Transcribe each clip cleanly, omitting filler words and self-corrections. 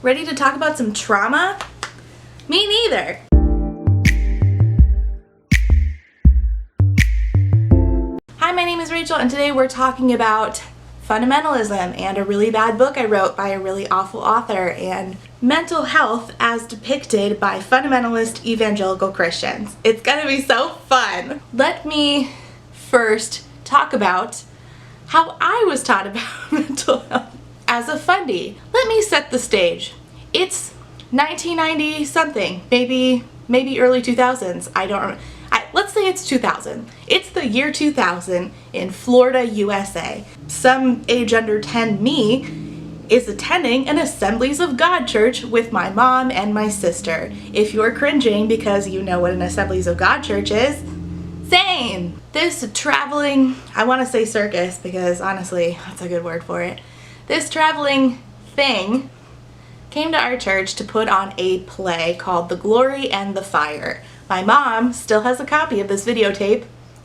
Ready to talk about some trauma? Me neither. Hi, my name is Rachel, and today we're talking about fundamentalism and a really bad book I wrote by a really awful author, and mental health as depicted by fundamentalist evangelical Christians. It's gonna be so fun. Let me first talk about how I was taught about mental health as a fundie. Let me set the stage. It's 1990 something, maybe early 2000s. I don't remember. Let's say it's 2000. It's the year 2000 in Florida, USA. Some age under 10 me is attending an Assemblies of God church with my mom and my sister. If you're cringing because you know what an Assemblies of God church is, same. This traveling, I want to say circus because honestly, that's a good word for it. This traveling thing came to our church to put on a play called The Glory and the Fire. My mom still has a copy of this videotape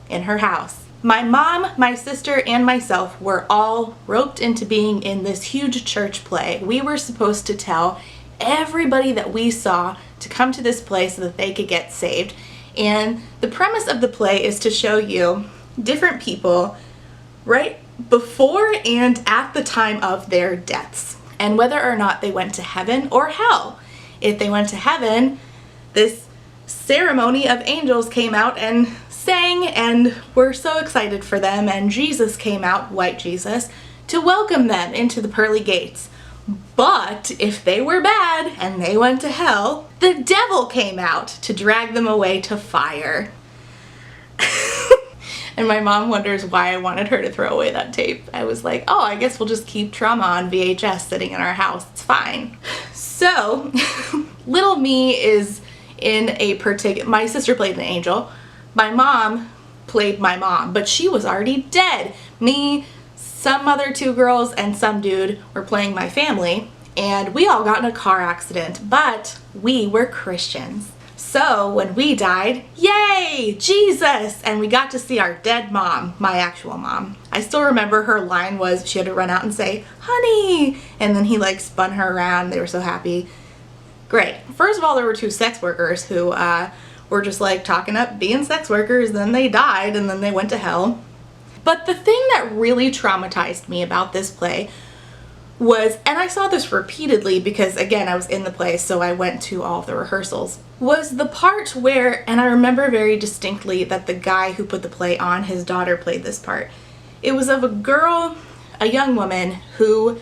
in her house. My mom, my sister, and myself were all roped into being in this huge church play. We were supposed to tell everybody that we saw to come to this play so that they could get saved. And the premise of the play is to show you different people right before and at the time of their deaths, and whether or not they went to heaven or hell. If they went to heaven, this ceremony of angels came out and sang, and we're so excited for them, and Jesus came out, white Jesus, to welcome them into the pearly gates. But if they were bad and they went to hell, the devil came out to drag them away to fire. And my mom wonders why I wanted her to throw away that tape. I was like, oh, I guess we'll just keep trauma on VHS sitting in our house. It's fine. So, little me is in a particular, my sister played an angel. My mom played my mom, but she was already dead. Me, some other two girls, and some dude were playing my family, and we all got in a car accident, but we were Christians. So when we died, yay, Jesus! And we got to see our dead mom, my actual mom. I still remember her line was she had to run out and say, honey! And then he like spun her around. They were so happy. Great. First of all, there were two sex workers who were just like talking up being sex workers, then they died, and then they went to hell. But the thing that really traumatized me about this play was, and I saw this repeatedly because again I was in the play, so I went to all of the rehearsals, was the part where, and I remember very distinctly that the guy who put the play on, his daughter played this part. It was of a girl, a young woman, who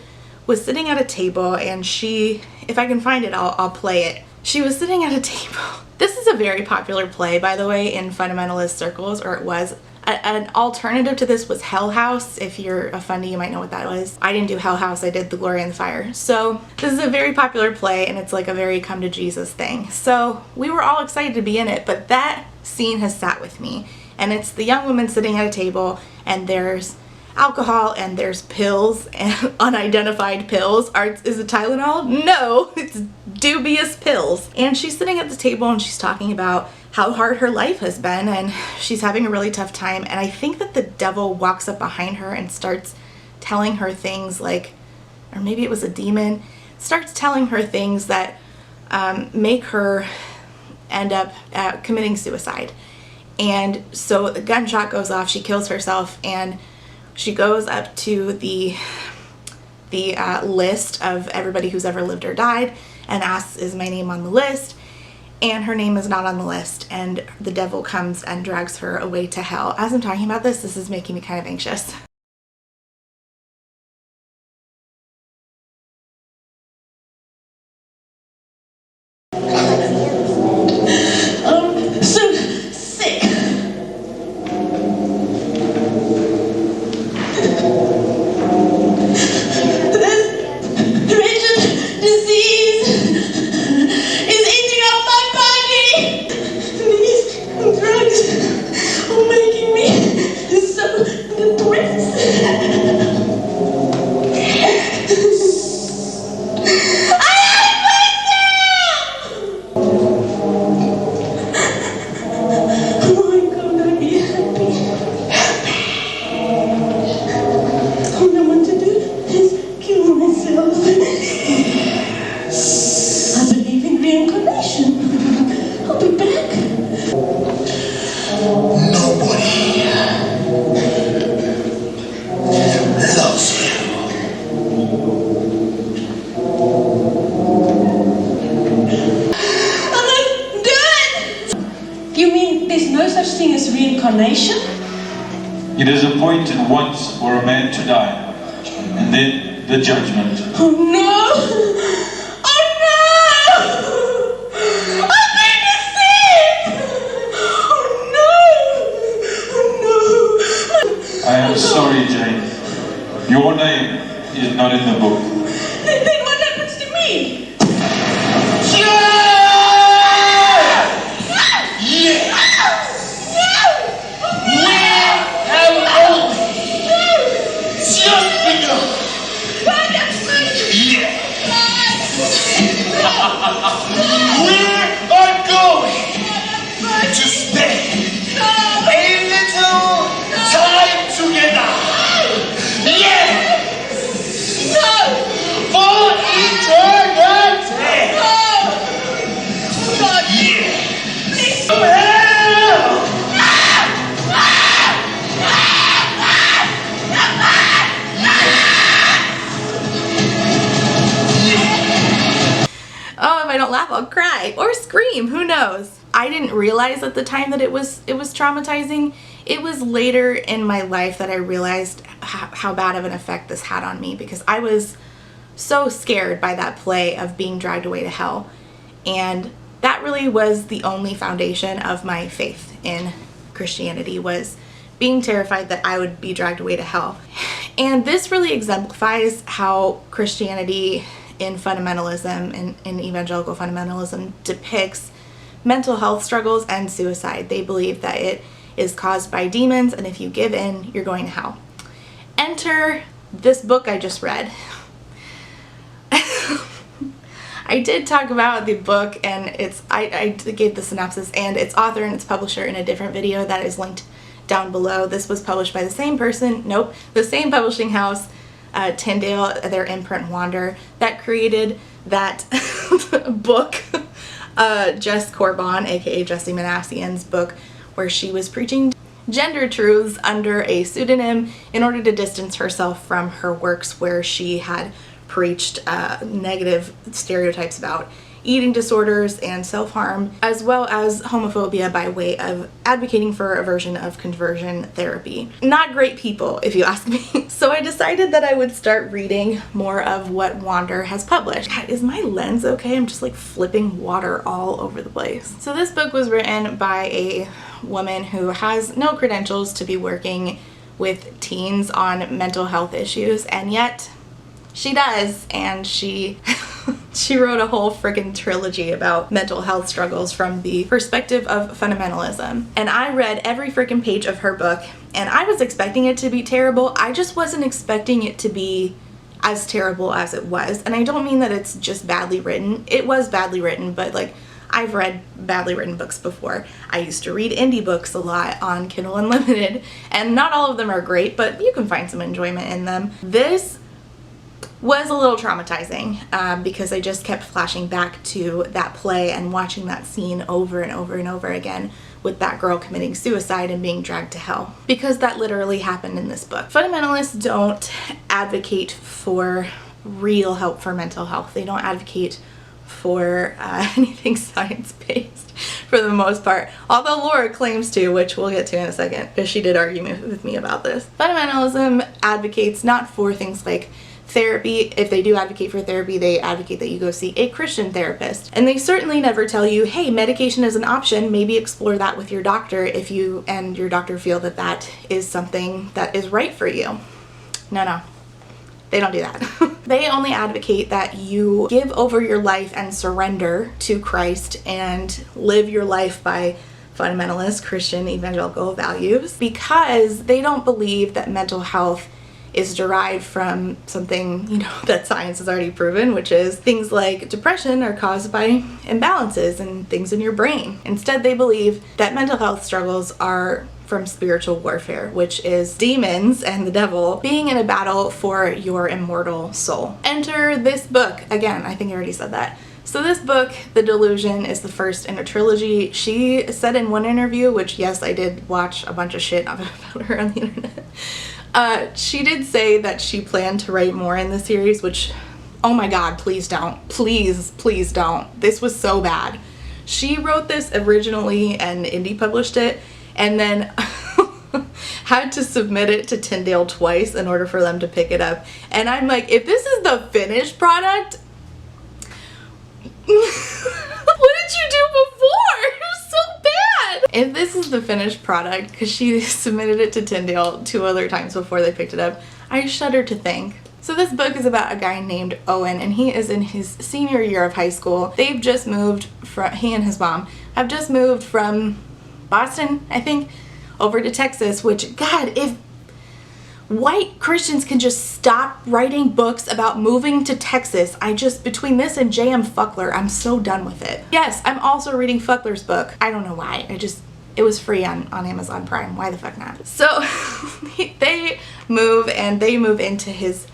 was sitting at a table, and she, if I can find it, I'll play it. She was sitting at a table. This is a very popular play, by the way, in fundamentalist circles, or it was. An alternative to this was Hell House. If you're a fundie, you might know what that was. I didn't do Hell House, I did The Glory and the Fire. So this is a very popular play, and it's like a very come to Jesus thing. So we were all excited to be in it, but that scene has sat with me. And it's the young woman sitting at a table, and there's alcohol, and there's pills, and unidentified pills. Is it Tylenol? No, it's dubious pills. And she's sitting at the table, and she's talking about how hard her life has been, and she's having a really tough time. And I think that the devil walks up behind her and starts telling her things like, or maybe it was a demon, starts telling her things that make her end up committing suicide. And so the gunshot goes off, she kills herself, and she goes up to the list of everybody who's ever lived or died and asks, is my name on the list? And her name is not on the list, and the devil comes and drags her away to hell. As I'm talking about this is making me kind of anxious. I'm so sick. This dreaded disease is eating up my body. These drugs are making me so depressed. You mean there's no such thing as reincarnation? It is appointed once for a man to die, and then the judgment. Oh no! Oh no! I'm going to sin! Oh no! Oh no! I am sorry, Jane. Your name is not in the book. Then what happens to me? Oh, if I don't laugh, I'll cry or scream, who knows? I didn't realize at the time that it was traumatizing. It was later in my life that I realized how bad of an effect this had on me, because I was so scared by that play of being dragged away to hell. And that really was the only foundation of my faith in Christianity, was being terrified that I would be dragged away to hell. And this really exemplifies how Christianity in fundamentalism and in evangelical fundamentalism depicts mental health struggles and suicide. They believe that it is caused by demons, and if you give in, you're going to hell. Enter this book I just read. I did talk about the book, and I gave the synopsis and its author and its publisher in a different video that is linked down below. This was published by the same person, the same publishing house, Tyndale, their imprint Wander, that created that book, Jess Corbon, aka Jessie Manassian's book, where she was preaching gender truths under a pseudonym in order to distance herself from her works where she had preached negative stereotypes about eating disorders and self-harm, as well as homophobia, by way of advocating for a version of conversion therapy. Not great people, if you ask me. So I decided that I would start reading more of what Wander has published. God, is my lens okay? I'm just like flipping water all over the place. So this book was written by a woman who has no credentials to be working with teens on mental health issues, and yet she does, and she wrote a whole friggin' trilogy about mental health struggles from the perspective of fundamentalism. And I read every friggin' page of her book, and I was expecting it to be terrible. I just wasn't expecting it to be as terrible as it was. And I don't mean that it's just badly written. It was badly written, but like, I've read badly written books before. I used to read indie books a lot on Kindle Unlimited, and not all of them are great, but you can find some enjoyment in them. This was a little traumatizing because I just kept flashing back to that play and watching that scene over and over and over again with that girl committing suicide and being dragged to hell, because that literally happened in this book. Fundamentalists don't advocate for real help for mental health. They don't advocate for anything science-based for the most part, although Laura claims to, which we'll get to in a second, because she did argue with me about this. Fundamentalism advocates not for things like therapy. If they do advocate for therapy, they advocate that you go see a Christian therapist. And they certainly never tell you, hey, medication is an option, maybe explore that with your doctor if you and your doctor feel that that is something that is right for you. No, they don't do that. They only advocate that you give over your life and surrender to Christ and live your life by fundamentalist Christian evangelical values, because they don't believe that mental health is derived from something, that science has already proven, which is things like depression are caused by imbalances and things in your brain. Instead, they believe that mental health struggles are from spiritual warfare, which is demons and the devil being in a battle for your immortal soul. Enter this book. Again, I think I already said that. So this book, The Delusion, is the first in a trilogy. She said in one interview, which yes, I did watch a bunch of shit about her on the internet, she did say that she planned to write more in the series, which, oh my god, please don't. Please don't. This was so bad. She wrote this originally and indie published it, and then had to submit it to Tyndale twice in order for them to pick it up. And I'm like, if this is the finished product, what did you do before? It was so bad. If this is the finished product, because she submitted it to Tyndale 2 other times before they picked it up, I shudder to think. So this book is about a guy named Owen, and he is in his senior year of high school. They've just moved from, he and his mom have just moved from Boston, I think, over to Texas, which, God, if white Christians can just stop writing books about moving to Texas, between this and J.M. Fuckler, I'm so done with it. Yes, I'm also reading Fuckler's book. I don't know why. It was free on Amazon Prime. Why the fuck not? So they move into his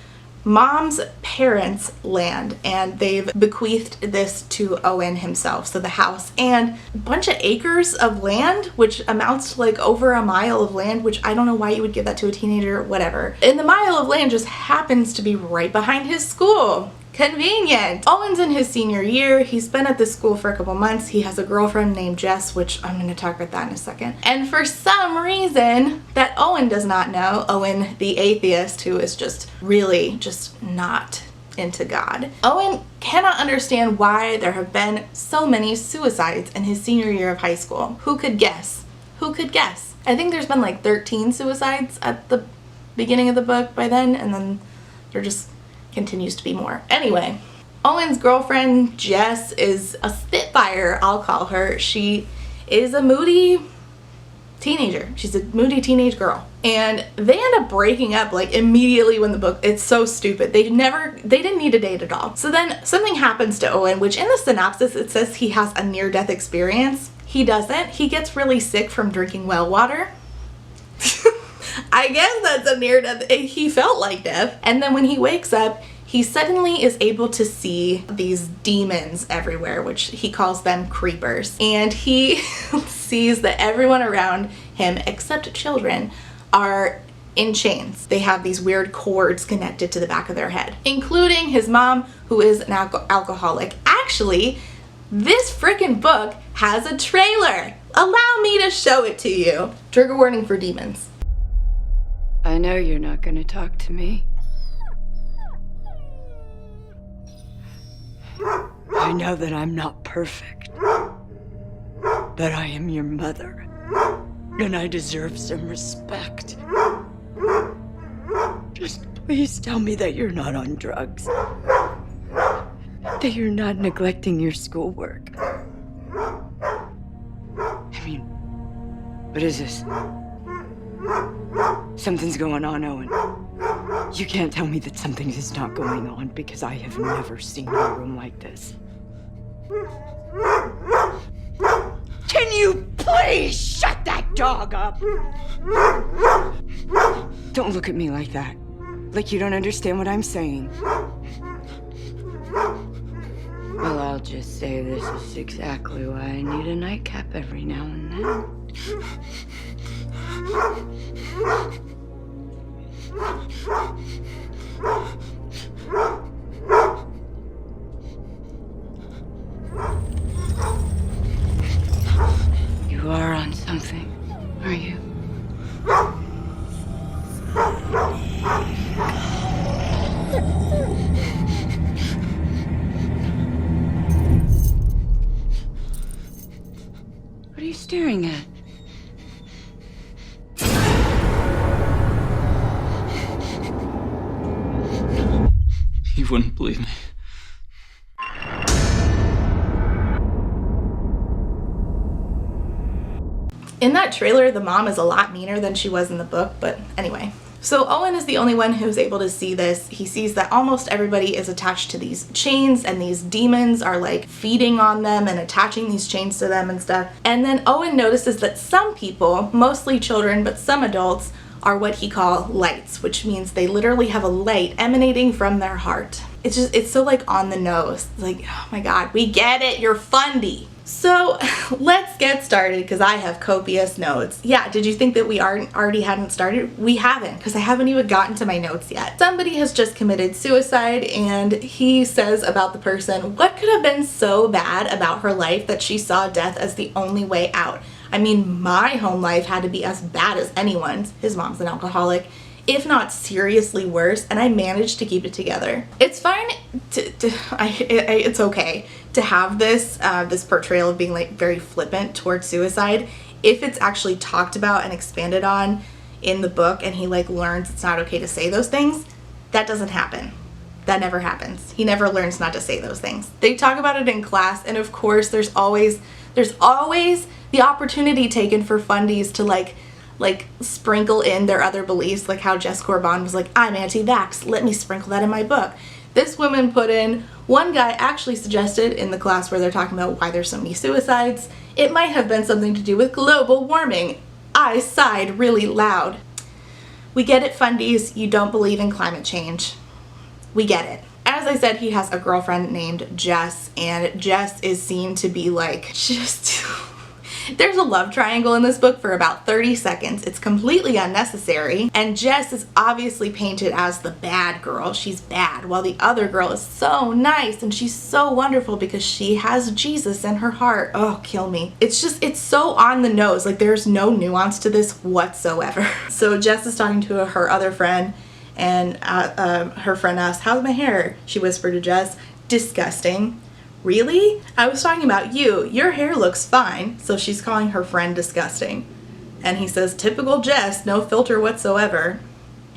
mom's parents' land, and they've bequeathed this to Owen himself. So the house and a bunch of acres of land, which amounts to like over a mile of land, which I don't know why you would give that to a teenager, whatever. And the mile of land just happens to be right behind his school. Convenient. Owen's in his senior year. He's been at this school for a couple months. He has a girlfriend named Jess, which I'm going to talk about that in a second. And for some reason that Owen does not know, Owen the atheist, who is just really just not into God, Owen cannot understand why there have been so many suicides in his senior year of high school. Who could guess? Who could guess? I think there's been like 13 suicides at the beginning of the book by then, and then there just continues to be more. Anyway, Owen's girlfriend, Jess, is a spitfire, I'll call her. She is a moody teenager. She's a moody teenage girl. And they end up breaking up like immediately when the book, it's so stupid. They didn't need to date at all. So then something happens to Owen, which in the synopsis it says he has a near-death experience. He doesn't. He gets really sick from drinking well water. I guess that's a near-death. He felt like death. And then when he wakes up, he suddenly is able to see these demons everywhere, which he calls them creepers. And he sees that everyone around him, except children, are in chains. They have these weird cords connected to the back of their head, including his mom, who is an alcoholic. Actually, this freaking book has a trailer. Allow me to show it to you. Trigger warning for demons. I know you're not gonna talk to me. I know that I'm not perfect. But I am your mother. And I deserve some respect. Just please tell me that you're not on drugs. That you're not neglecting your schoolwork. I mean, what is this? Something's going on, Owen. You can't tell me that something is not going on because I have never seen a room like this. Can you please shut that dog up? Don't look at me like that. Like you don't understand what I'm saying. Well, I'll just say this is exactly why I need a nightcap every now and then. You are on something, are you? What are you staring at? You wouldn't believe me. In that trailer, the mom is a lot meaner than she was in the book, but anyway. So Owen is the only one who's able to see this. He sees that almost everybody is attached to these chains, and these demons are like feeding on them and attaching these chains to them and stuff. And then Owen notices that some people, mostly children, but some adults, are what he calls lights, which means they literally have a light emanating from their heart. It's so like on the nose. Like, oh my God, we get it, you're fundy. So let's get started because I have copious notes. Yeah, did you think that we already hadn't started? We haven't, because I haven't even gotten to my notes yet. Somebody has just committed suicide, and he says about the person, what could have been so bad about her life that she saw death as the only way out? I mean, my home life had to be as bad as anyone's. His mom's an alcoholic, if not seriously worse, and I managed to keep it together. It's fine it's okay to have this this portrayal of being like very flippant towards suicide if it's actually talked about and expanded on in the book, and he like learns it's not okay to say those things. That doesn't happen. That never happens. He never learns not to say those things. They talk about it in class, and of course there's always the opportunity taken for fundies to like sprinkle in their other beliefs, like how Jess Corbin was like, I'm anti-vax, let me sprinkle that in my book. This woman put in, one guy actually suggested in the class where they're talking about why there's so many suicides, it might have been something to do with global warming. I sighed really loud. We get it, fundies, you don't believe in climate change. We get it. As I said, he has a girlfriend named Jess, and Jess is seen to be like just there's a love triangle in this book for about 30 seconds. It's completely unnecessary, and Jess is obviously painted as the bad girl. She's bad, while the other girl is so nice and she's so wonderful because she has Jesus in her heart. Oh, kill me. It's so on the nose. Like, there's no nuance to this whatsoever. So Jess is talking to her other friend, and her friend asks, how's my hair? She whispered to Jess, disgusting. Really? I was talking about you. Your hair looks fine. So she's calling her friend disgusting. And he says, typical Jess, no filter whatsoever.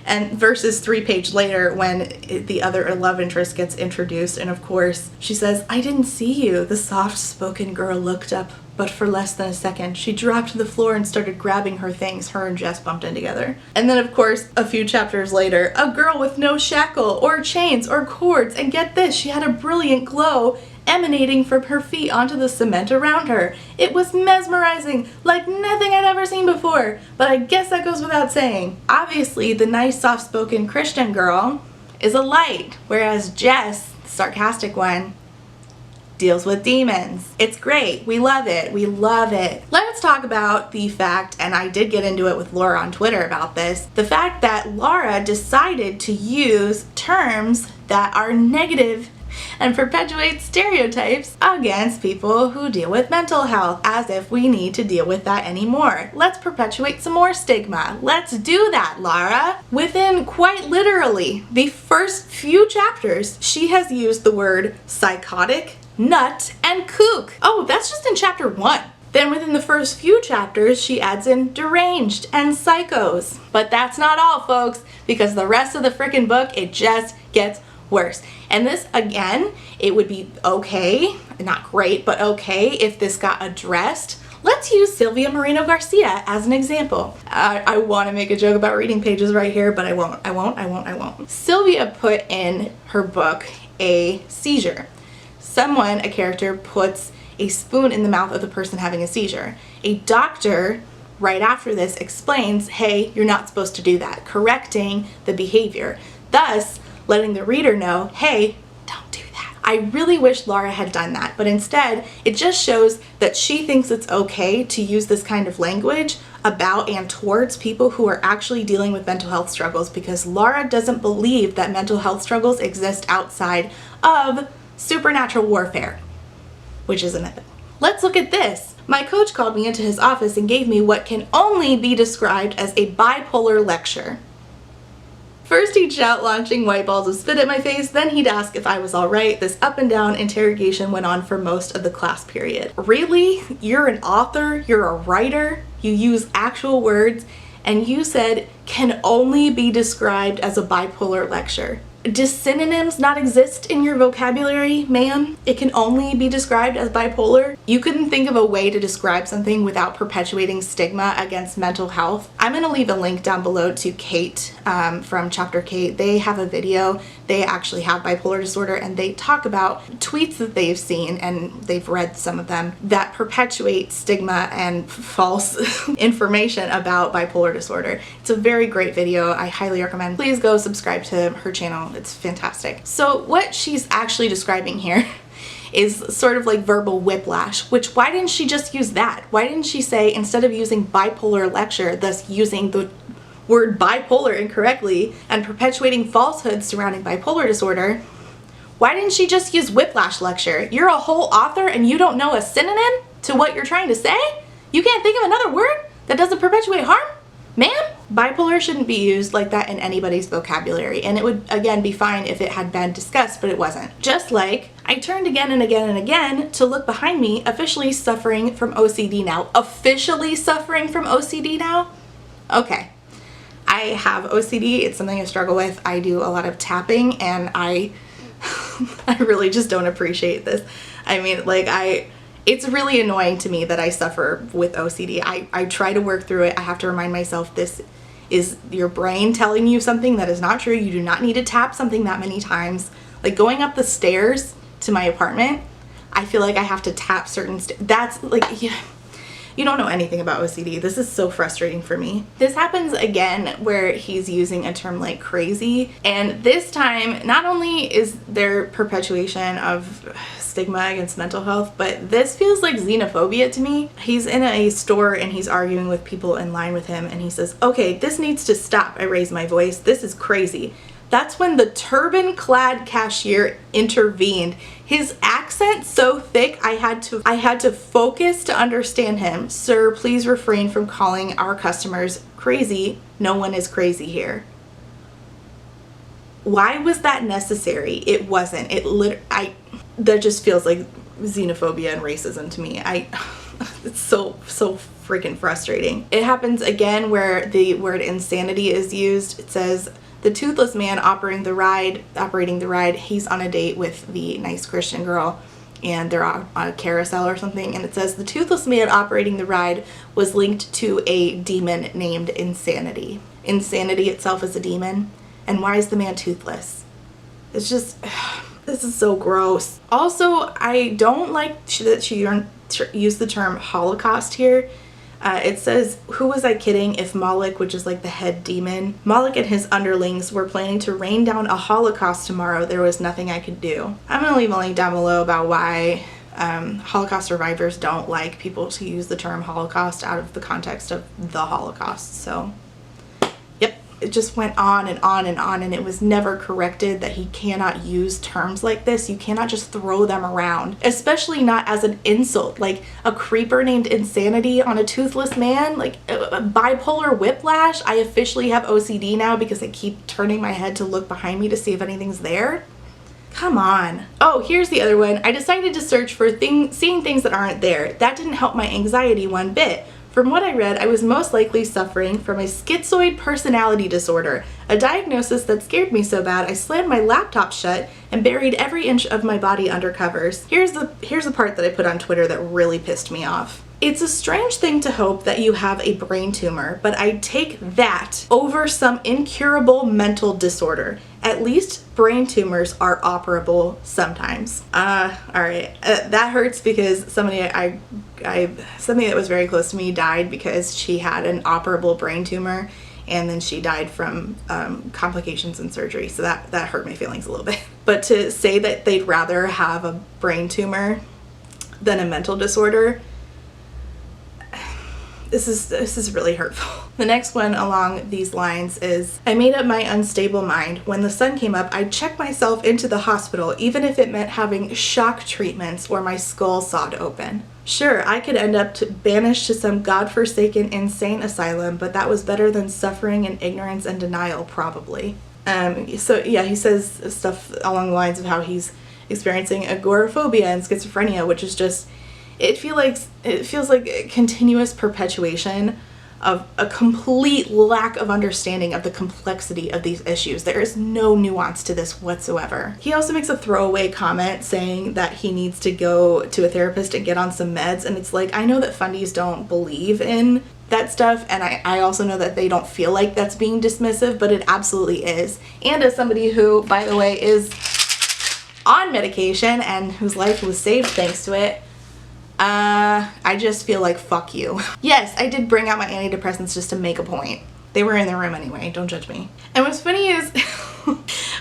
And verses 3 pages later, when the other love interest gets introduced, and of course, she says, I didn't see you. The soft-spoken girl looked up, but for less than a second, she dropped to the floor and started grabbing her things. Her and Jess bumped in together. And then, of course, a few chapters later, a girl with no shackle or chains or cords, and get this, she had a brilliant glow emanating from her feet onto the cement around her. It was mesmerizing, like nothing I'd ever seen before, but I guess that goes without saying. Obviously, the nice, soft-spoken Christian girl is a light, whereas Jess, the sarcastic one, deals with demons. It's great. We love it. We love it. Let's talk about the fact, and I did get into it with Laura on Twitter about this, the fact that Laura decided to use terms that are negative and perpetuate stereotypes against people who deal with mental health, as if we need to deal with that anymore. Let's perpetuate some more stigma. Let's do that, Laura. Within quite literally the first few chapters, she has used the word psychotic, nut, and kook. Oh, that's just in chapter 1. Then within the first few chapters, she adds in deranged and psychos. But that's not all, folks, because the rest of the frickin' book, it just gets worse. And this, again, it would be okay, not great, but okay if this got addressed. Let's use Sylvia Moreno Garcia as an example. I want to make a joke about reading pages right here, but I won't. Sylvia put in her book a seizure. Someone, a character, puts a spoon in the mouth of the person having a seizure. A doctor, right after this, explains, hey, you're not supposed to do that, correcting the behavior. Thus, letting the reader know, hey, don't do that. I really wish Laura had done that, but instead, it just shows that she thinks it's okay to use this kind of language about and towards people who are actually dealing with mental health struggles, because Laura doesn't believe that mental health struggles exist outside of supernatural warfare, which isn't it. Let's look at this. My coach called me into his office and gave me what can only be described as a bipolar lecture. First he'd shout, launching white balls of spit at my face, then he'd ask if I was alright. This up and down interrogation went on for most of the class period. Really? You're an author? You're a writer? You use actual words, and you said can only be described as a bipolar lecture. Do synonyms not exist in your vocabulary, ma'am? It can only be described as bipolar? You couldn't think of a way to describe something without perpetuating stigma against mental health? I'm gonna leave a link down below to Kate from Chapter Kate. They have a video. They actually have bipolar disorder, and they talk about tweets that they've seen, and they've read some of them, that perpetuate stigma and false information about bipolar disorder. It's a very great video. I highly recommend. Please go subscribe to her channel. It's fantastic. So what she's actually describing here is sort of like verbal whiplash, which why didn't she just use that? Why didn't she say, instead of using bipolar lecture, thus using the word bipolar incorrectly and perpetuating falsehoods surrounding bipolar disorder, why didn't she just use whiplash lecture? You're a whole author and you don't know a synonym to what you're trying to say? You can't think of another word that doesn't perpetuate harm? Ma'am? Bipolar shouldn't be used like that in anybody's vocabulary, and it would again be fine if it had been discussed, but it wasn't. Just like I turned again and again and again to look behind me, officially suffering from OCD now. Officially suffering from OCD now? Okay. I have OCD. It's something I struggle with. I do a lot of tapping, and I really just don't appreciate this. I mean, like, it's really annoying to me that I suffer with OCD. I try to work through it. I have to remind myself this is your brain telling you something that is not true. You do not need to tap something that many times. Like going up the stairs to my apartment, I feel like I have to tap certain that's like, yeah. You don't know anything about OCD. This is so frustrating for me. This happens again where he's using a term like crazy, and this time not only is there perpetuation of stigma against mental health, but this feels like xenophobia to me. He's in a store and he's arguing with people in line with him, and he says, "Okay, this needs to stop." I raise my voice. "This is crazy." That's when the turban-clad cashier intervened. His accent so thick, I had to focus to understand him. "Sir, please refrain from calling our customers crazy. No one is crazy here." Why was that necessary? It wasn't. That just feels like xenophobia and racism to me. It's so freaking frustrating. It happens again where the word insanity is used. It says, "The toothless man operating the ride, he's on a date with the nice Christian girl, and they're on a carousel or something, and it says the toothless man operating the ride was linked to a demon named Insanity." Insanity itself is a demon, and why is the man toothless? It's just, this is so gross. Also, I don't like that she used the term Holocaust here. It says, "Who was I kidding if Moloch, which is like the head demon, Moloch and his underlings were planning to rain down a Holocaust tomorrow, there was nothing I could do." I'm going to leave a link down below about why Holocaust survivors don't like people to use the term Holocaust out of the context of the Holocaust. So, yep, it just went on and on and on, and it was never corrected that he cannot use terms like this. You cannot just throw them around, especially not as an insult. Like a creeper named Insanity on a toothless man, like bipolar whiplash. I officially have OCD now because I keep turning my head to look behind me to see if anything's there. Come on. Oh, here's the other one. "I decided to search for seeing things that aren't there. That didn't help my anxiety one bit. From what I read, I was most likely suffering from a schizoid personality disorder, a diagnosis that scared me so bad I slammed my laptop shut and buried every inch of my body under covers." Here's the part that I put on Twitter that really pissed me off. "It's a strange thing to hope that you have a brain tumor, but I'd take that over some incurable mental disorder. At least brain tumors are operable sometimes." Alright. That hurts because somebody that was very close to me died because she had an operable brain tumor, and then she died from complications in surgery. So that hurt my feelings a little bit. But to say that they'd rather have a brain tumor than a mental disorder, this is really hurtful. The next one along these lines is, "I made up my unstable mind. When the sun came up, I'd check myself into the hospital, even if it meant having shock treatments or my skull sawed open. Sure, I could end up banished to some godforsaken insane asylum, but that was better than suffering in ignorance and denial, probably." So yeah, he says stuff along the lines of how he's experiencing agoraphobia and schizophrenia, which is just, it feels like a continuous perpetuation of a complete lack of understanding of the complexity of these issues. There is no nuance to this whatsoever. He also makes a throwaway comment saying that he needs to go to a therapist and get on some meds, and it's like, I know that fundies don't believe in that stuff, and I also know that they don't feel like that's being dismissive, but it absolutely is. And as somebody who, by the way, is on medication and whose life was saved thanks to it, I just feel like fuck you. Yes, I did bring out my antidepressants just to make a point. They were in the room anyway, don't judge me. And what's funny is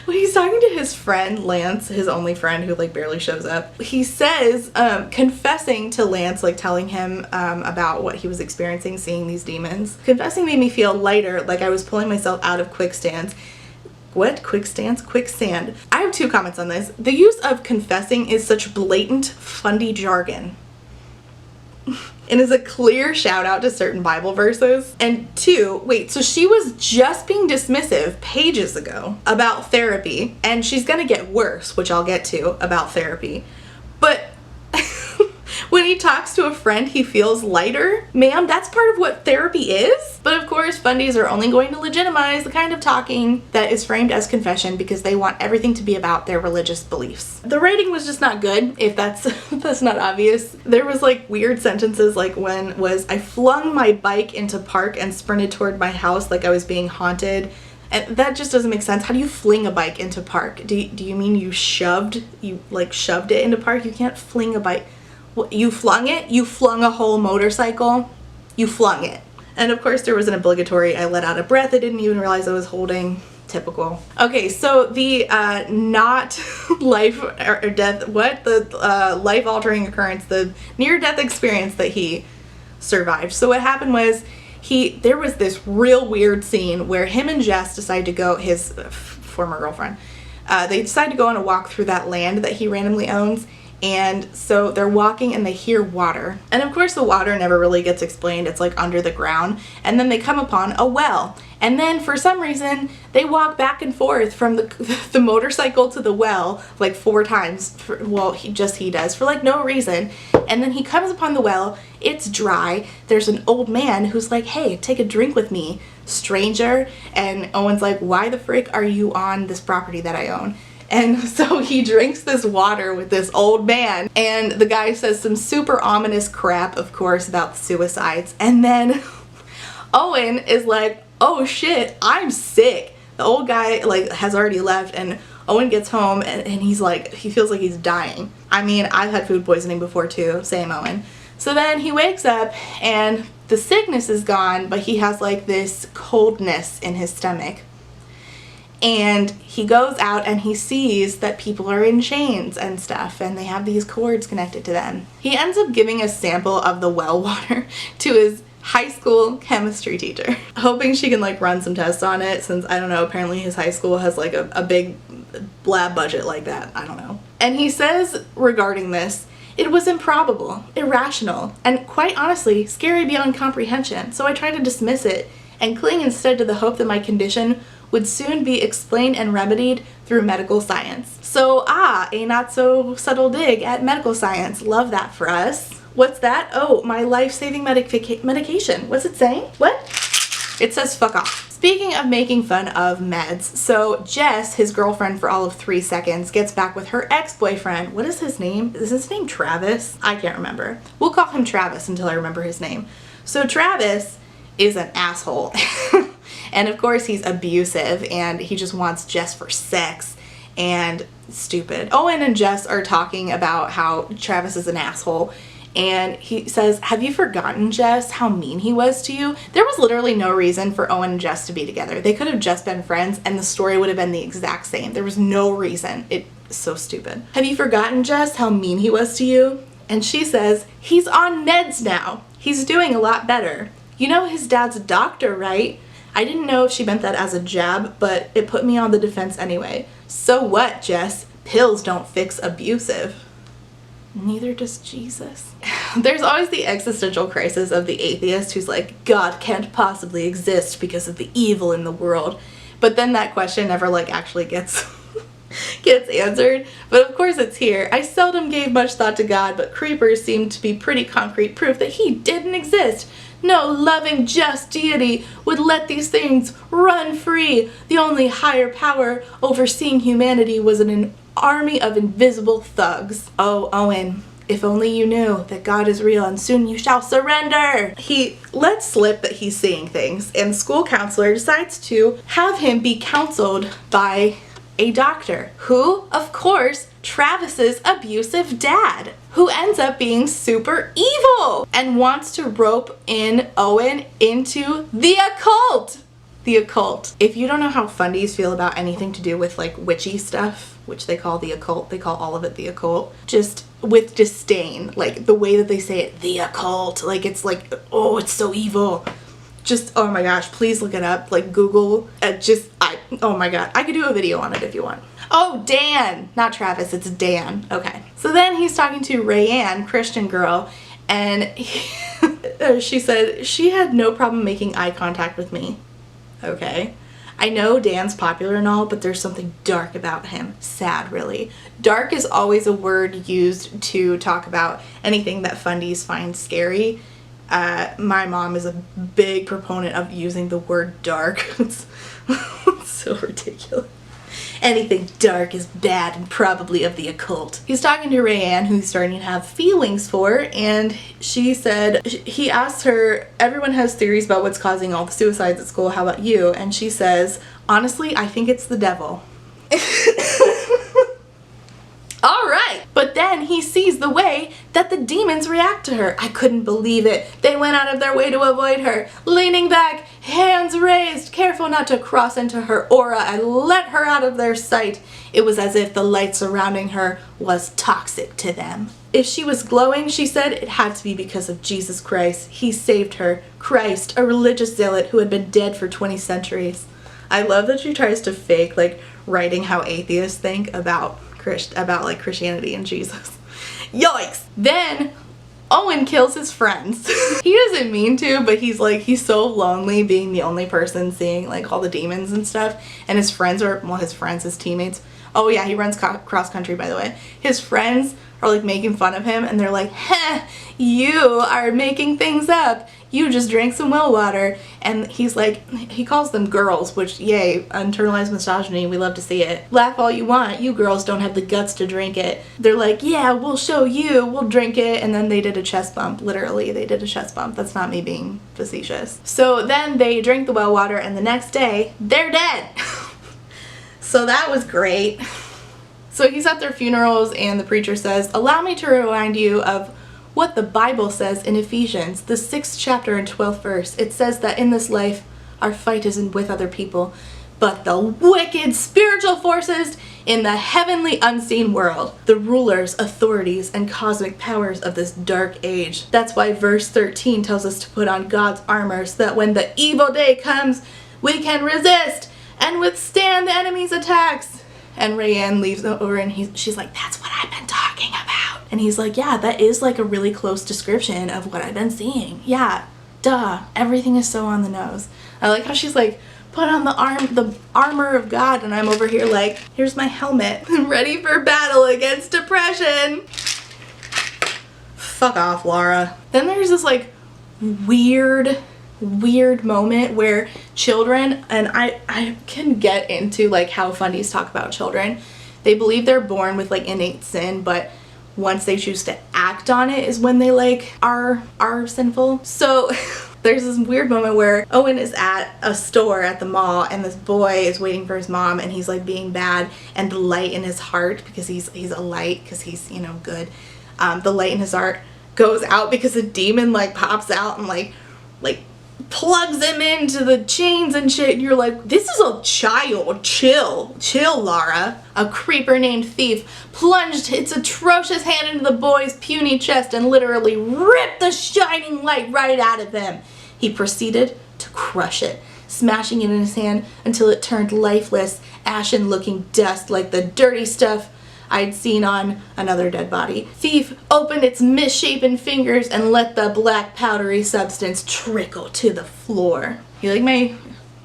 when he's talking to his friend Lance, his only friend who like barely shows up, he says, confessing to Lance, like telling him about what he was experiencing, seeing these demons. Confessing made me feel lighter, like I was pulling myself out of quicksands. What? Quicksands? Quicksand. I have 2 comments on this. The use of confessing is such blatant, fundy jargon. And is a clear shout out to certain Bible verses. And 2, wait, so she was just being dismissive pages ago about therapy, and she's gonna get worse, which I'll get to about therapy. But when he talks to a friend, he feels lighter. Ma'am, that's part of what therapy is. But of course, fundies are only going to legitimize the kind of talking that is framed as confession because they want everything to be about their religious beliefs. The writing was just not good, if that's not obvious. There was like weird sentences, like when was I flung my bike into park and sprinted toward my house like I was being haunted. And that just doesn't make sense. How do you fling a bike into park? Do you mean you shoved it into park? You can't fling a bike. You flung it? You flung a whole motorcycle? You flung it. And of course there was an obligatory, I let out a breath I didn't even realize I was holding. Typical. Okay, so the not life or death, the life-altering occurrence, the near-death experience that he survived. So what happened was there was this real weird scene where him and Jess decide to go, his former girlfriend, they decide to go on a walk through that land that he randomly owns. And so they're walking and they hear water. And of course the water never really gets explained. It's like under the ground. And then they come upon a well. And then for some reason they walk back and forth from the motorcycle to the well like 4 times. He does for like no reason. And then he comes upon the well. It's dry. There's an old man who's like, hey, take a drink with me, stranger. And Owen's like, why the frick are you on this property that I own? And so he drinks this water with this old man, and the guy says some super ominous crap, of course, about the suicides. And then Owen is like, oh shit, I'm sick. The old guy like has already left, and Owen gets home and he's like, he feels like he's dying. I mean, I've had food poisoning before too, same Owen. So then he wakes up and the sickness is gone, but he has like this coldness in his stomach. And he goes out and he sees that people are in chains and stuff, and they have these cords connected to them. He ends up giving a sample of the well water to his high school chemistry teacher, hoping she can like run some tests on it, since I don't know, apparently his high school has like a big lab budget like that. I don't know. And he says regarding this, it was improbable, irrational, and quite honestly, scary beyond comprehension. So I tried to dismiss it and cling instead to the hope that my condition would soon be explained and remedied through medical science. So, a not so subtle dig at medical science. Love that for us. What's that? Oh, my life-saving medication. What's it saying? What? It says fuck off. Speaking of making fun of meds, so Jess, his girlfriend for all of 3 seconds, gets back with her ex-boyfriend. What is his name? Is his name Travis? I can't remember. We'll call him Travis until I remember his name. So Travis is an asshole. And of course he's abusive and he just wants Jess for sex and stupid. Owen and Jess are talking about how Travis is an asshole, and he says, have you forgotten, Jess, how mean he was to you? There was literally no reason for Owen and Jess to be together. They could have just been friends and the story would have been the exact same. There was no reason. It's so stupid. Have you forgotten, Jess, how mean he was to you? And she says, he's on meds now. He's doing a lot better. You know his dad's a doctor, right? I didn't know if she meant that as a jab, but it put me on the defense anyway. So what, Jess? Pills don't fix abusive. Neither does Jesus. There's always the existential crisis of the atheist who's like, God can't possibly exist because of the evil in the world. But then that question never like actually gets answered. But of course it's here. I seldom gave much thought to God, but creepers seem to be pretty concrete proof that he didn't exist. No loving, just deity would let these things run free. The only higher power overseeing humanity was an army of invisible thugs. Oh, Owen, if only you knew that God is real and soon you shall surrender. He lets slip that he's seeing things, and school counselor decides to have him be counseled by a doctor who, of course, Travis's abusive dad, who ends up being super evil and wants to rope in Owen into the occult. the occult. If you don't know how fundies feel about anything to do with like witchy stuff, which they call the occult, they call all of it the occult, just with disdain, like the way that they say it, the occult, like it's like, oh, it's so evil. Just, oh my gosh, please look it up, like Google, oh my god, I could do a video on it if you want. Oh, Dan, not Travis, it's Dan. Okay. So then he's talking to Rayanne, Christian girl, and she said she had no problem making eye contact with me. Okay. I know Dan's popular and all, but there's something dark about him. Sad, really. Dark is always a word used to talk about anything that fundies find scary. My mom is a big proponent of using the word dark. It's so ridiculous. Anything dark is bad and probably of the occult. He's talking to Rayanne, who he's starting to have feelings for, and she said, he asked her, everyone has theories about what's causing all the suicides at school, how about you? And she says, honestly, I think it's the devil. Alright, but then he sees the way that the demons react to her. I couldn't believe it. They went out of their way to avoid her, leaning back, hands raised, careful not to cross into her aura and let her out of their sight. It was as if the light surrounding her was toxic to them. If she was glowing, she said, it had to be because of Jesus Christ. He saved her. Christ, a religious zealot who had been dead for 20 centuries. I love that she tries to fake, like, writing how atheists think about like Christianity and Jesus. Yikes! Then Owen kills his friends. He doesn't mean to, but he's so lonely being the only person seeing like all the demons and stuff, and his friends are, well, his teammates. Oh yeah, he runs cross country, by the way. His friends are like making fun of him, and they're like, heh, you are making things up. You just drank some well water. And he's like, he calls them girls, which, yay, internalized misogyny, we love to see it. Laugh all you want, you girls don't have the guts to drink it. They're like, yeah, we'll show you, we'll drink it. And then they did a chest bump, literally, they did a chest bump. That's not me being facetious. So then they drink the well water, and the next day, they're dead. So that was great. So he's at their funerals, and the preacher says, allow me to remind you of what the Bible says in Ephesians, the 6th chapter and 12th verse. It says that in this life, our fight isn't with other people, but the wicked spiritual forces in the heavenly unseen world, the rulers, authorities, and cosmic powers of this dark age. That's why verse 13 tells us to put on God's armor so that when the evil day comes, we can resist and withstand the enemy's attacks. And Rayanne leaves over, and she's like, that's what I've been talking about. And he's like, yeah, that is like a really close description of what I've been seeing. Yeah, duh, everything is so on the nose. I like how she's like, put on the armor of God, and I'm over here like, here's my helmet. I'm ready for battle against depression. Fuck off, Laura. Then there's this like weird moment where children, and I can get into like how fundies talk about children. They believe they're born with like innate sin, but once they choose to act on it is when they like are sinful. So there's this weird moment where Owen is at a store at the mall, and this boy is waiting for his mom, and he's like being bad, and the light in his heart, because he's a light, because he's, you know, good, the light in his heart goes out because a demon like pops out and like plugs him into the chains and shit, and you're like, this is a child. Chill, Lara. A creeper named Thief plunged its atrocious hand into the boy's puny chest and literally ripped the shining light right out of him. He proceeded to crush it, smashing it in his hand until it turned lifeless, ashen-looking dust like the dirty stuff I'd seen on another dead body. Thief opened its misshapen fingers and let the black powdery substance trickle to the floor. You like my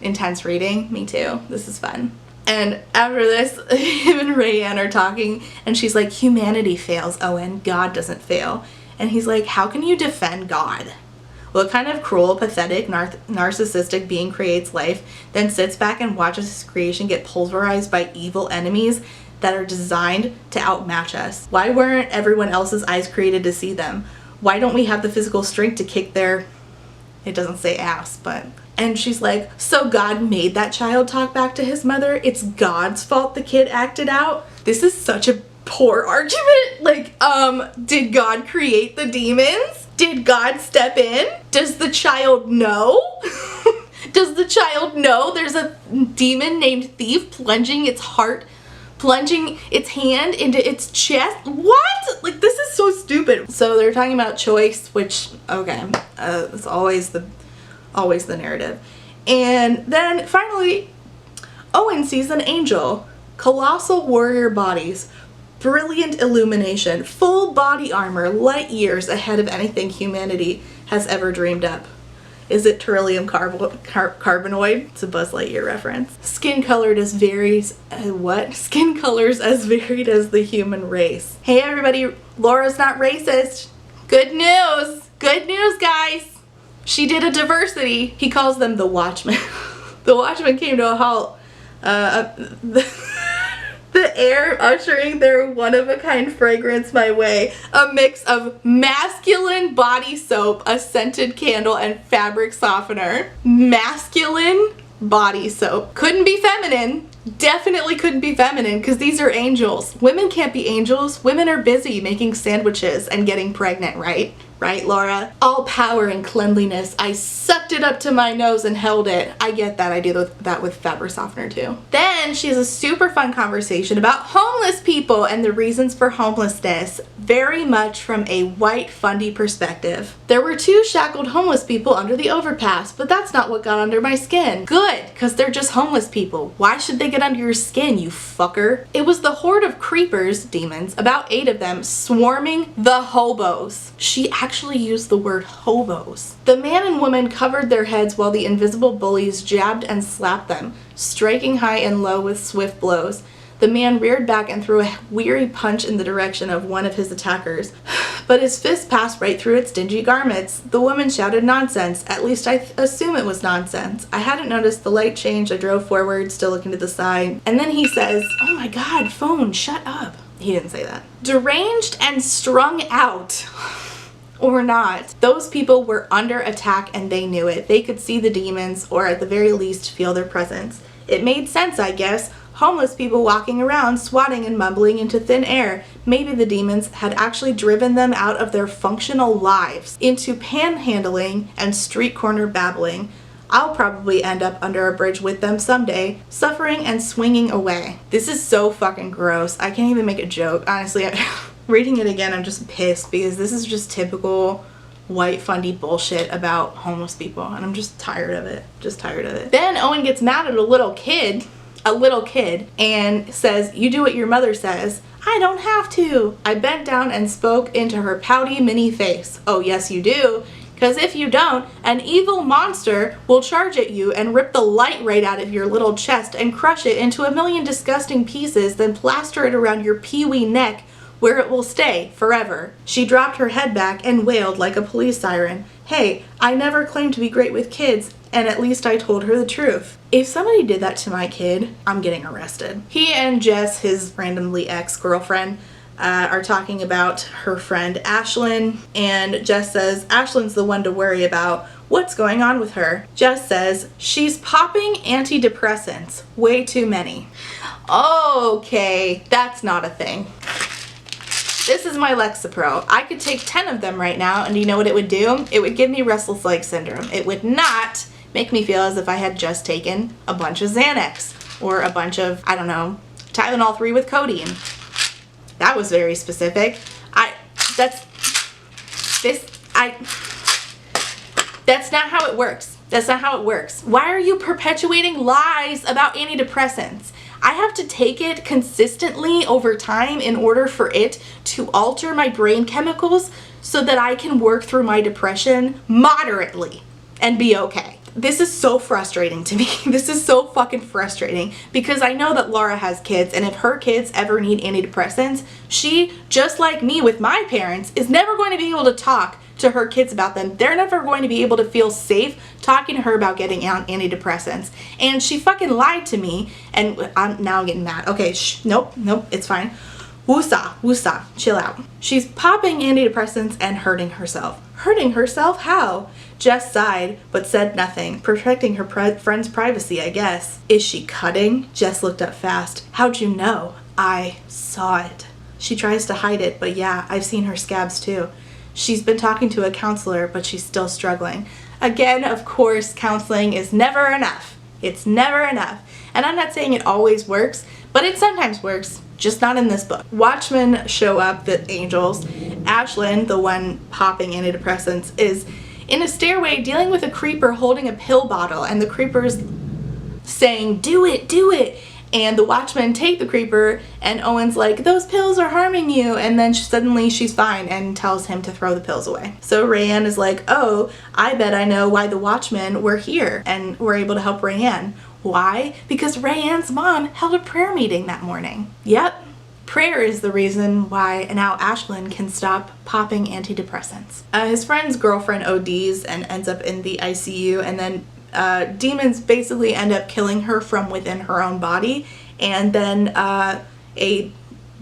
intense reading? Me too. This is fun. And after this, him and Rayanne are talking, and she's like, humanity fails, Owen. God doesn't fail. And he's like, how can you defend God? What kind of cruel, pathetic, narcissistic being creates life, then sits back and watches his creation get pulverized by evil enemies that are designed to outmatch us? Why weren't everyone else's eyes created to see them? Why don't we have the physical strength to kick their, it doesn't say ass, but... And she's like, so God made that child talk back to his mother? It's God's fault the kid acted out? This is such a poor argument. Like, did God create the demons? Did God step in? Does the child know? Does the child know there's a demon named Thief plunging its hand into its chest? What? Like, this is so stupid. So they're talking about choice, which, okay, it's always the narrative. And then finally, Owen sees an angel. Colossal warrior bodies, brilliant illumination, full body armor, light years ahead of anything humanity has ever dreamed up. Is it beryllium carbanoid? It's a Buzz Lightyear reference. Skin colors as varied as the human race. Hey everybody, Laura's not racist. Good news! Good news, guys! She did a diversity. He calls them the Watchmen. The Watchmen came to a halt. The air ushering their one-of-a-kind fragrance my way. A mix of masculine body soap, a scented candle, and fabric softener. Masculine body soap. Couldn't be feminine. Definitely couldn't be feminine because these are angels. Women can't be angels. Women are busy making sandwiches and getting pregnant, right? Right, Laura? All power and cleanliness. I sucked it up to my nose and held it. I get that. I do that with fabric softener too. Then she has a super fun conversation about homeless people and the reasons for homelessness, very much from a white fundy perspective. There were 2 shackled homeless people under the overpass, but that's not what got under my skin. Good, because they're just homeless people. Why should they get under your skin, you fucker? It was the horde of creepers, demons, about 8 of them, swarming the hobos. She actually used the word hobos. The man and woman covered their heads while the invisible bullies jabbed and slapped them, striking high and low with swift blows. The man reared back and threw a weary punch in the direction of one of his attackers, but his fist passed right through its dingy garments. The woman shouted nonsense. At least I assume it was nonsense. I hadn't noticed the light change. I drove forward, still looking to the side. And then he says, "Oh my God, phone, shut up." He didn't say that. Deranged and strung out. Or not. Those people were under attack and they knew it. They could see the demons, or at the very least feel their presence. It made sense, I guess. Homeless people walking around, swatting and mumbling into thin air. Maybe the demons had actually driven them out of their functional lives into panhandling and street corner babbling. I'll probably end up under a bridge with them someday, suffering and swinging away. This is so fucking gross. I can't even make a joke. Honestly, reading it again, I'm just pissed because this is just typical white fundy bullshit about homeless people, and I'm just tired of it. Just tired of it. Then Owen gets mad at a little kid, and says, "You do what your mother says." "I don't have to." I bent down and spoke into her pouty mini face. "Oh yes you do. Because if you don't, an evil monster will charge at you and rip the light right out of your little chest and crush it into a million disgusting pieces, then plaster it around your peewee neck where it will stay forever." She dropped her head back and wailed like a police siren. Hey, I never claimed to be great with kids, and at least I told her the truth. If somebody did that to my kid, I'm getting arrested. He and Jess, his randomly ex-girlfriend, are talking about her friend Ashlyn, and Jess says Ashlyn's the one to worry about. What's going on with her? Jess says she's popping antidepressants, way too many. Okay, that's not a thing. This is my Lexapro. I could take 10 of them right now, and you know what it would do? It would give me restless leg syndrome. It would not make me feel as if I had just taken a bunch of Xanax or a bunch of, I don't know, Tylenol 3 with codeine. That was very specific. That's not how it works. That's not how it works. Why are you perpetuating lies about antidepressants? I have to take it consistently over time in order for it to alter my brain chemicals so that I can work through my depression moderately and be okay. This is so frustrating to me. This is so fucking frustrating because I know that Laura has kids, and if her kids ever need antidepressants, she, just like me with my parents, is never going to be able to talk to her kids about them. They're never going to be able to feel safe talking to her about getting on antidepressants. And she fucking lied to me, and I'm now getting mad. Okay, nope, it's fine. Woosah, chill out. She's popping antidepressants and hurting herself. Hurting herself? How? Jess sighed, but said nothing, protecting her friend's privacy, I guess. Is she cutting? Jess looked up fast. How'd you know? I saw it. She tries to hide it, but yeah, I've seen her scabs too. She's been talking to a counselor, but she's still struggling. Again, of course, counseling is never enough. It's never enough. And I'm not saying it always works, but it sometimes works, just not in this book. Watchmen show up, the angels. Ashlyn, the one popping antidepressants, is in a stairway dealing with a creeper holding a pill bottle, and the creeper's saying, do it, do it. And the Watchmen take the creeper, and Owen's like, those pills are harming you. And then suddenly she's fine and tells him to throw the pills away. So Rayanne is like, oh, I bet I know why the Watchmen were here and were able to help Rayanne. Why? Because Rayanne's mom held a prayer meeting that morning. Yep. Prayer is the reason why now Ashlyn can stop popping antidepressants. His friend's girlfriend ODs and ends up in the ICU, and then demons basically end up killing her from within her own body. And then a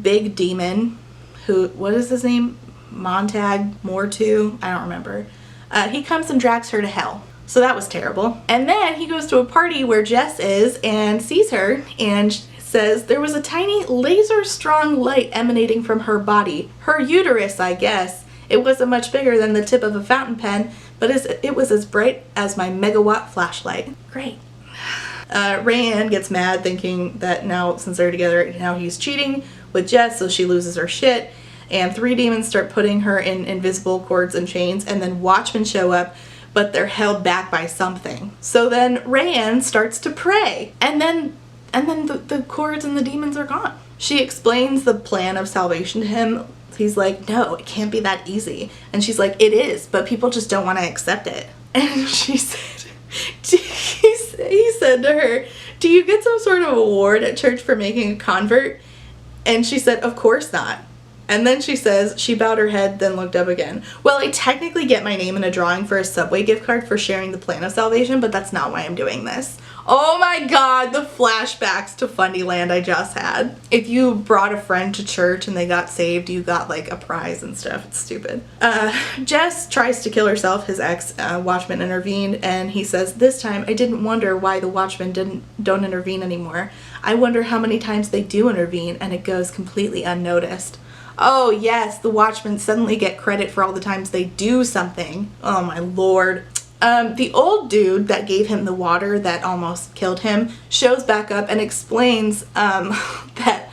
big demon who, what is his name? Montag Mortu? I don't remember. He comes and drags her to hell. So that was terrible. And then he goes to a party where Jess is and sees her and says there was a tiny laser strong light emanating from her body. Her uterus, I guess. It wasn't much bigger than the tip of a fountain pen, but it was as bright as my megawatt flashlight. Great. Rayanne gets mad thinking that now, since they're together, now he's cheating with Jess, so she loses her shit. And 3 demons start putting her in invisible cords and chains, and then Watchmen show up, but they're held back by something. So then Rayanne starts to pray, and then the cords and the demons are gone. She explains the plan of salvation to him. He's like, no, it can't be that easy. And she's like, it is, but people just don't want to accept it. And she said, he said to her, do you get some sort of award at church for making a convert? And she said, of course not. And then she says, she bowed her head, then looked up again. Well, I technically get my name in a drawing for a Subway gift card for sharing the plan of salvation, but that's not why I'm doing this. Oh my god, the flashbacks to Fundyland I just had. If you brought a friend to church and they got saved, you got like a prize and stuff. It's stupid. Jess tries to kill herself. His ex, Watchman, intervened, and he says, this time I didn't wonder why the Watchmen don't intervene anymore. I wonder how many times they do intervene and it goes completely unnoticed. Oh yes, the Watchmen suddenly get credit for all the times they do something. Oh my lord. The old dude that gave him the water that almost killed him shows back up and explains that,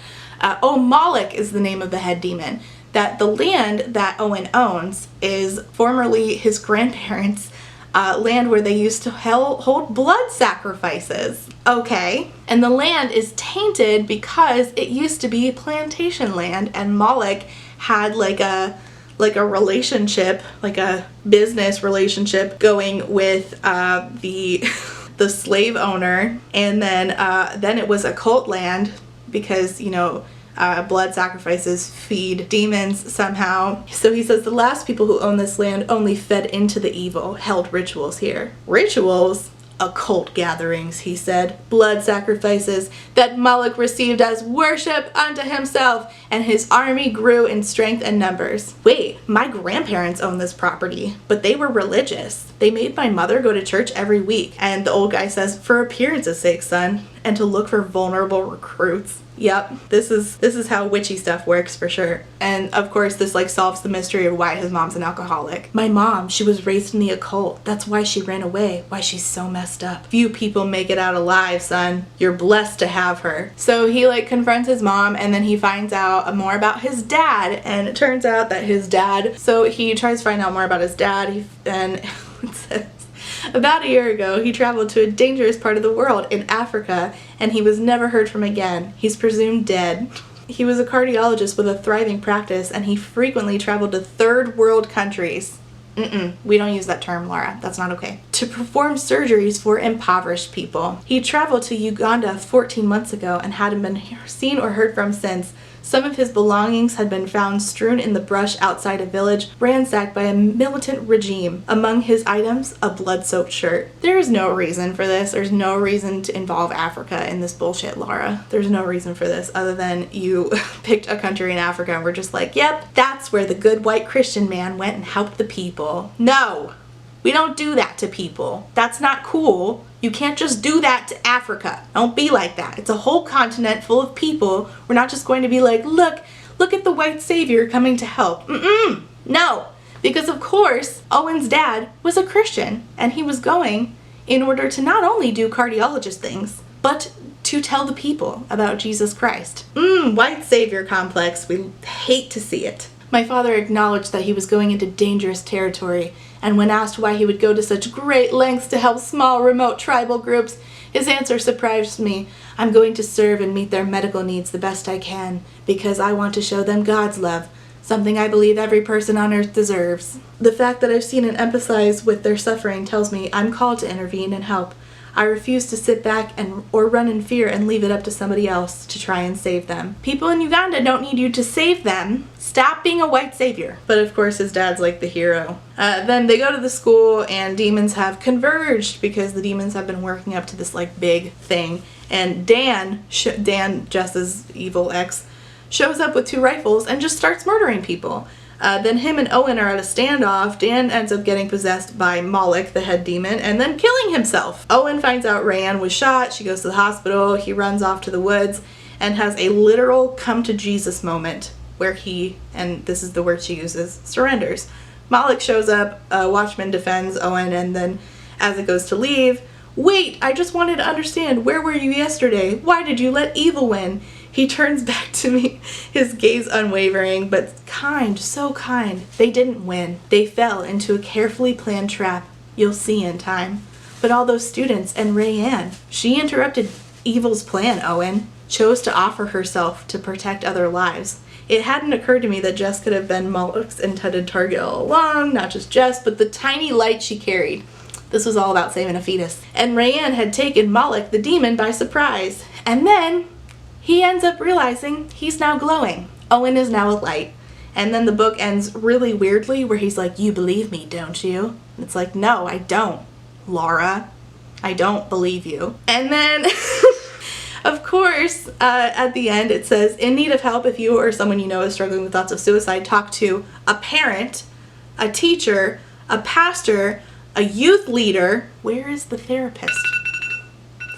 Moloch is the name of the head demon. That the land that Owen owns is formerly his grandparents' land where they used to hold blood sacrifices. Okay. And the land is tainted because it used to be plantation land, and Moloch had like a relationship, like a business relationship going with the slave owner, and then it was a cult land because, you know, blood sacrifices feed demons somehow. So he says the last people who owned this land only fed into the evil, held rituals here. Rituals? Occult gatherings, he said. Blood sacrifices that Moloch received as worship unto himself, and his army grew in strength and numbers. Wait, my grandparents owned this property, but they were religious. They made my mother go to church every week. And the old guy says, for appearance's sake, son, and to look for vulnerable recruits. Yep, this is how witchy stuff works for sure. And of course this like solves the mystery of why his mom's an alcoholic. My mom, she was raised in the occult. That's why she ran away, why she's so messed up. Few people make it out alive, son. You're blessed to have her. So he like confronts his mom, and then he finds out more about his dad, and it turns out that his dad, so he tries to find out more about his dad, and it says, about a year ago, he traveled to a dangerous part of the world in Africa, and he was never heard from again. He's presumed dead. He was a cardiologist with a thriving practice, and he frequently traveled to third world countries. We don't use that term, Laura. That's not okay. To perform surgeries for impoverished people. He traveled to Uganda 14 months ago and hadn't been seen or heard from since. Some of his belongings had been found strewn in the brush outside a village ransacked by a militant regime. Among his items, a blood-soaked shirt. There is no reason for this. There's no reason to involve Africa in this bullshit, Laura. There's no reason for this other than you picked a country in Africa and we're just like, yep, that's where the good white Christian man went and helped the people. No! We don't do that to people. That's not cool. You can't just do that to Africa. Don't be like that. It's a whole continent full of people. We're not just going to be like, look at the white savior coming to help. No. Because of course, Owen's dad was a Christian, and he was going in order to not only do cardiologist things, but to tell the people about Jesus Christ. White savior complex. We hate to see it. My father acknowledged that he was going into dangerous territory, and when asked why he would go to such great lengths to help small, remote tribal groups, his answer surprised me. I'm going to serve and meet their medical needs the best I can, because I want to show them God's love, something I believe every person on earth deserves. The fact that I've seen and empathize with their suffering tells me I'm called to intervene and help. I refuse to sit back or run in fear and leave it up to somebody else to try and save them. People in Uganda don't need you to save them. Stop being a white savior. But of course his dad's like the hero. Then they go to the school and demons have converged because the demons have been working up to this like big thing. And Dan, Jess's evil ex, shows up with 2 rifles and just starts murdering people. Then him and Owen are at a standoff. Dan ends up getting possessed by Moloch, the head demon, and then killing himself. Owen finds out Rayanne was shot. She goes to the hospital. He runs off to the woods and has a literal come to Jesus moment where he, and this is the word she uses, surrenders. Moloch shows up, Watchman defends Owen, and then as it goes to leave, wait, I just wanted to understand, where were you yesterday? Why did you let evil win? He turns back to me, his gaze unwavering, but kind, so kind. They didn't win. They fell into a carefully planned trap. You'll see in time. But all those students and Rayanne, she interrupted evil's plan, Owen. Chose to offer herself to protect other lives. It hadn't occurred to me that Jess could have been Moloch's intended target all along, not just Jess, but the tiny light she carried. This was all about saving a fetus. And Rayanne had taken Moloch, the demon, by surprise. And then he ends up realizing he's now glowing. Owen is now a light. And then the book ends really weirdly where he's like, you believe me, don't you? And it's like, no, I don't, Laura. I don't believe you. And then, of course, at the end it says, in need of help if you or someone you know is struggling with thoughts of suicide, talk to a parent, a teacher, a pastor, a youth leader. Where is the therapist?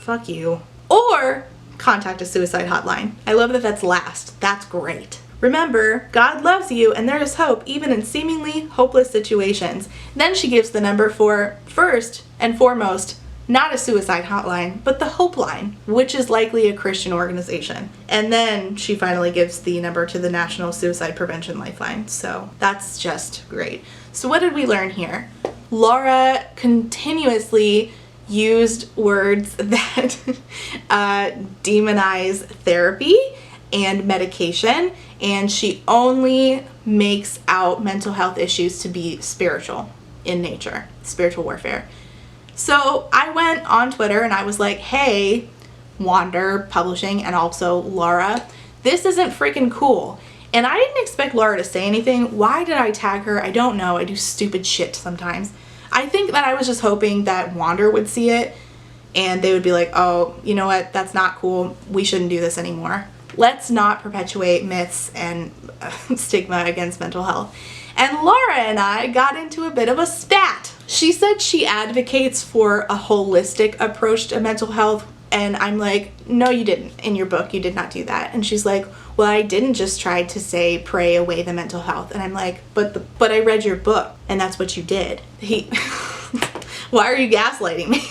Fuck you. Or contact a suicide hotline. I love that that's last. That's great. Remember, God loves you and there is hope even in seemingly hopeless situations. Then she gives the number for, first and foremost, not a suicide hotline, but the Hope Line, which is likely a Christian organization. And then she finally gives the number to the National Suicide Prevention Lifeline. So that's just great. So what did we learn here? Laura continuously used words that demonize therapy and medication, and she only makes out mental health issues to be spiritual in nature, spiritual warfare. So I went on Twitter and I was like, hey, Wander Publishing and also Laura, this isn't freaking cool. And I didn't expect Laura to say anything. Why did I tag her? I don't know. I do stupid shit sometimes. I think that I was just hoping that Wander would see it and they would be like, oh, you know what? That's not cool. We shouldn't do this anymore. Let's not perpetuate myths and stigma against mental health. And Laura and I got into a bit of a spat. She said she advocates for a holistic approach to mental health. And I'm like, no, you didn't. In your book, you did not do that. And she's like, well, I didn't just try to say pray away the mental health. And I'm like, but I read your book and that's what you did. Why are you gaslighting me?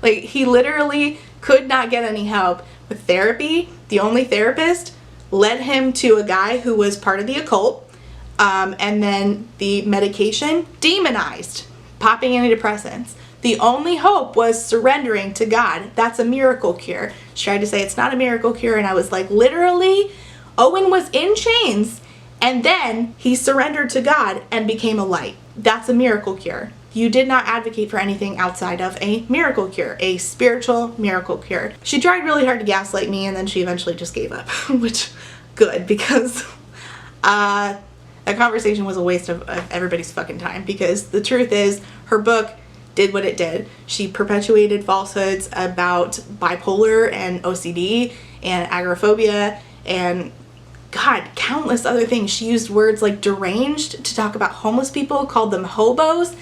Like, he literally could not get any help with therapy. The only therapist led him to a guy who was part of the occult. And then the medication demonized, popping antidepressants. The only hope was surrendering to God. That's a miracle cure. She tried to say it's not a miracle cure, and I was like, literally, Owen was in chains, and then he surrendered to God and became a light. That's a miracle cure. You did not advocate for anything outside of a miracle cure, a spiritual miracle cure. She tried really hard to gaslight me, and then she eventually just gave up, which, good, because that conversation was a waste of everybody's fucking time, because the truth is, her book did what it did. She perpetuated falsehoods about bipolar and OCD and agoraphobia and, God, countless other things. She used words like deranged to talk about homeless people, called them hobos,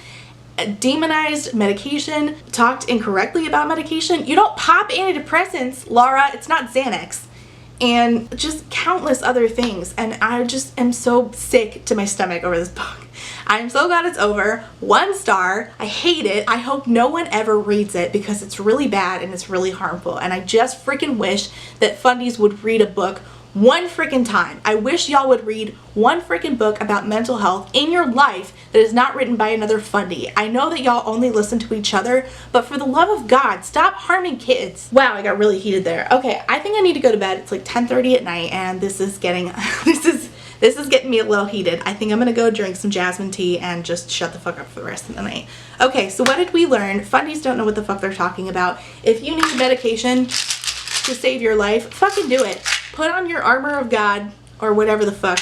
demonized medication, talked incorrectly about medication. You don't pop antidepressants, Laura. It's not Xanax. And just countless other things. And I just am so sick to my stomach over this book. I'm so glad it's over. 1 star. I hate it. I hope no one ever reads it because it's really bad and it's really harmful. And I just freaking wish that fundies would read a book one freaking time. I wish y'all would read one freaking book about mental health in your life that is not written by another fundie. I know that y'all only listen to each other, but for the love of God, stop harming kids. Wow, I got really heated there. Okay, I think I need to go to bed. It's like 10:30 at night and this is getting, this is getting me a little heated. I think I'm gonna go drink some jasmine tea and just shut the fuck up for the rest of the night. Okay, so what did we learn? Fundies don't know what the fuck they're talking about. If you need medication to save your life, fucking do it. Put on your armor of God or whatever the fuck,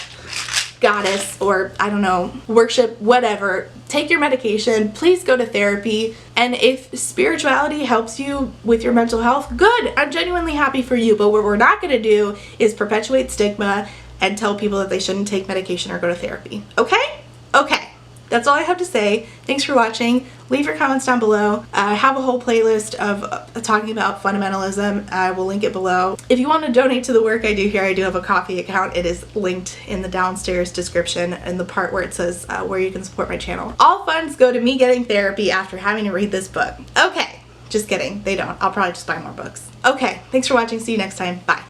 goddess, or I don't know, worship, whatever. Take your medication, please go to therapy, and if spirituality helps you with your mental health, good. I'm genuinely happy for you, but what we're not gonna do is perpetuate stigma and tell people that they shouldn't take medication or go to therapy. Okay? Okay. That's all I have to say. Thanks for watching. Leave your comments down below. I have a whole playlist of talking about fundamentalism. I will link it below. If you want to donate to the work I do here, I do have a Ko-fi account. It is linked in the downstairs description in the part where it says where you can support my channel. All funds go to me getting therapy after having to read this book. Okay. Just kidding. They don't. I'll probably just buy more books. Okay. Thanks for watching. See you next time. Bye.